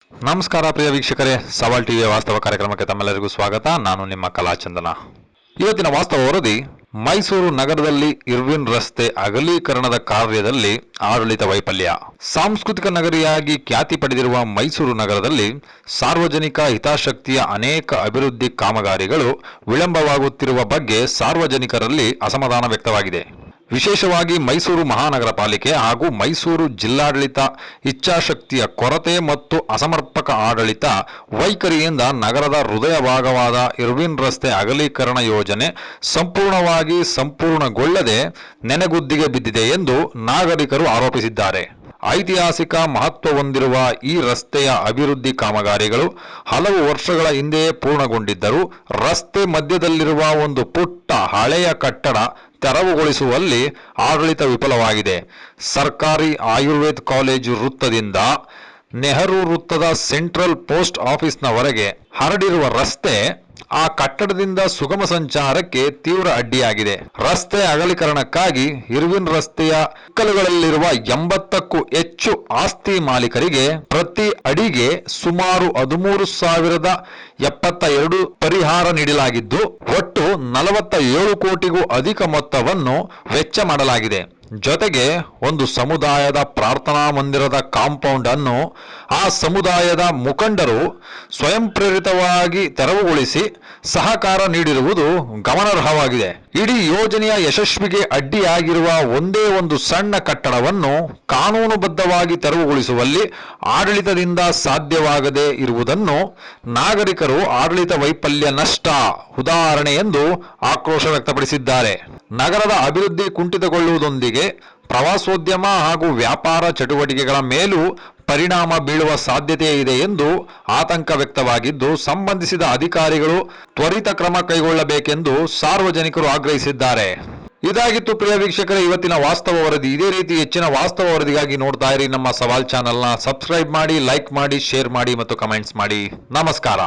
ನಮಸ್ಕಾರ ಪ್ರಿಯ ವೀಕ್ಷಕರೇ, ಸವಾಲ್ ಟಿವಿಯ ವಾಸ್ತವ ಕಾರ್ಯಕ್ರಮಕ್ಕೆ ತಮ್ಮೆಲ್ಲರಿಗೂ ಸ್ವಾಗತ. ನಾನು ನಿಮ್ಮ ಕಲಾಚಂದನ. ಇವತ್ತಿನ ವಾಸ್ತವ ವರದಿ: ಮೈಸೂರು ನಗರದಲ್ಲಿ ಇರ್ವಿನ್ ರಸ್ತೆ ಅಗಲೀಕರಣದ ಕಾರ್ಯದಲ್ಲಿ ಆಡಳಿತ ವೈಫಲ್ಯ. ಸಾಂಸ್ಕೃತಿಕ ನಗರಿಯಾಗಿ ಖ್ಯಾತಿ ಪಡೆದಿರುವ ಮೈಸೂರು ನಗರದಲ್ಲಿ ಸಾರ್ವಜನಿಕ ಹಿತಾಸಕ್ತಿಯ ಅನೇಕ ಅಭಿವೃದ್ಧಿ ಕಾಮಗಾರಿಗಳು ವಿಳಂಬವಾಗುತ್ತಿರುವ ಬಗ್ಗೆ ಸಾರ್ವಜನಿಕರಲ್ಲಿ ಅಸಮಾಧಾನ ವ್ಯಕ್ತವಾಗಿದೆ. ವಿಶೇಷವಾಗಿ ಮೈಸೂರು ಮಹಾನಗರ ಪಾಲಿಕೆ ಹಾಗೂ ಮೈಸೂರು ಜಿಲ್ಲಾಡಳಿತ ಇಚ್ಛಾಶಕ್ತಿಯ ಕೊರತೆ ಮತ್ತು ಅಸಮರ್ಪಕ ಆಡಳಿತ ವೈಖರಿಯಿಂದ ನಗರದ ಹೃದಯ ಭಾಗವಾದ ಇರ್ವಿನ್ ರಸ್ತೆ ಅಗಲೀಕರಣ ಯೋಜನೆ ಸಂಪೂರ್ಣಗೊಳ್ಳದೆ ನೆನೆಗುದ್ದಿಗೆ ಬಿದ್ದಿದೆ ಎಂದು ನಾಗರಿಕರು ಆರೋಪಿಸಿದ್ದಾರೆ. ಐತಿಹಾಸಿಕ ಮಹತ್ವ ಹೊಂದಿರುವ ಈ ರಸ್ತೆಯ ಅಭಿವೃದ್ಧಿ ಕಾಮಗಾರಿಗಳು ಹಲವು ವರ್ಷಗಳ ಹಿಂದೆಯೇ ಪೂರ್ಣಗೊಂಡಿದ್ದರೂ ರಸ್ತೆ ಮಧ್ಯದಲ್ಲಿರುವ ಒಂದು ಪುಟ್ಟ ಹಳೆಯ ಕಟ್ಟಡ ತೆರವುಗೊಳಿಸುವಲ್ಲಿ ಆಡಳಿತ ವಿಫಲವಾಗಿದೆ. ಸರ್ಕಾರಿ ಆಯುರ್ವೇದ ಕಾಲೇಜು ವೃತ್ತದಿಂದ ನೆಹರು ವೃತ್ತದ ಸೆಂಟ್ರಲ್ ಪೋಸ್ಟ್ ಆಫೀಸ್ನವರೆಗೆ ಹರಡಿರುವ ರಸ್ತೆ ಆ ಕಟ್ಟಡದಿಂದ ಸುಗಮ ಸಂಚಾರಕ್ಕೆ ತೀವ್ರ ಅಡ್ಡಿಯಾಗಿದೆ. ರಸ್ತೆ ಅಗಲೀಕರಣಕ್ಕಾಗಿ ಇರ್ವಿನ್ ರಸ್ತೆಯ ಇಕ್ಕಲುಗಳಲ್ಲಿರುವ 80ಕ್ಕೂ ಹೆಚ್ಚು ಆಸ್ತಿ ಮಾಲೀಕರಿಗೆ ಪ್ರತಿ ಅಡಿಗೆ ಸುಮಾರು 13,072 ಪರಿಹಾರ ನೀಡಲಾಗಿದ್ದು ಒಟ್ಟು 47 ಕೋಟಿಗೂ ಅಧಿಕ ಮೊತ್ತವನ್ನು ವೆಚ್ಚ ಮಾಡಲಾಗಿದೆ. ಜೊತೆಗೆ ಒಂದು ಸಮುದಾಯದ ಪ್ರಾರ್ಥನಾ ಮಂದಿರದ ಕಾಂಪೌಂಡ್ ಅನ್ನು ಆ ಸಮುದಾಯದ ಮುಖಂಡರು ಸ್ವಯಂ ಪ್ರೇರಿತವಾಗಿ ತೆರವುಗೊಳಿಸಿ ಸಹಕಾರ ನೀಡಿರುವುದು ಗಮನಾರ್ಹವಾಗಿದೆ. ಇಡೀ ಯೋಜನೆಯ ಯಶಸ್ವಿಗೆ ಅಡ್ಡಿಯಾಗಿರುವ ಒಂದೇ ಒಂದು ಸಣ್ಣ ಕಟ್ಟಡವನ್ನು ಕಾನೂನುಬದ್ಧವಾಗಿ ತೆರವುಗೊಳಿಸುವಲ್ಲಿ ಆಡಳಿತದಿಂದ ಸಾಧ್ಯವಾಗದೇ ಇರುವುದನ್ನು ನಾಗರಿಕರು ಆಡಳಿತ ವೈಫಲ್ಯ ನಷ್ಟ ಉದಾಹರಣೆ ಎಂದು ಆಕ್ರೋಶ ವ್ಯಕ್ತಪಡಿಸಿದ್ದಾರೆ. ನಗರದ ಅಭಿವೃದ್ಧಿ ಕುಂಠಿತಗೊಳ್ಳುವುದೊಂದಿಗೆ ಪ್ರವಾಸೋದ್ಯಮ ಹಾಗೂ ವ್ಯಾಪಾರ ಚಟುವಟಿಕೆಗಳ ಮೇಲೂ ಪರಿಣಾಮ ಬೀಳುವ ಸಾಧ್ಯತೆ ಇದೆ ಎಂದು ಆತಂಕ ವ್ಯಕ್ತವಾಗಿದ್ದು, ಸಂಬಂಧಿಸಿದ ಅಧಿಕಾರಿಗಳು ತ್ವರಿತ ಕ್ರಮ ಕೈಗೊಳ್ಳಬೇಕೆಂದು ಸಾರ್ವಜನಿಕರು ಆಗ್ರಹಿಸಿದ್ದಾರೆ. ಇದಾಗಿತ್ತು ಪ್ರಿಯ ವೀಕ್ಷಕರೇ ಇವತ್ತಿನ ವಾಸ್ತವ ವರದಿ. ಇದೇ ರೀತಿ ಹೆಚ್ಚಿನ ವಾಸ್ತವ ವರದಿಗಾಗಿ ನೋಡ್ತಾ ಇರಿ ನಮ್ಮ ಸವಾಲ್ ಚಾನೆಲ್ನ. ಸಬ್ಸ್ಕ್ರೈಬ್ ಮಾಡಿ, ಲೈಕ್ ಮಾಡಿ, ಶೇರ್ ಮಾಡಿ ಮತ್ತು ಕಮೆಂಟ್ಸ್ ಮಾಡಿ. ನಮಸ್ಕಾರ.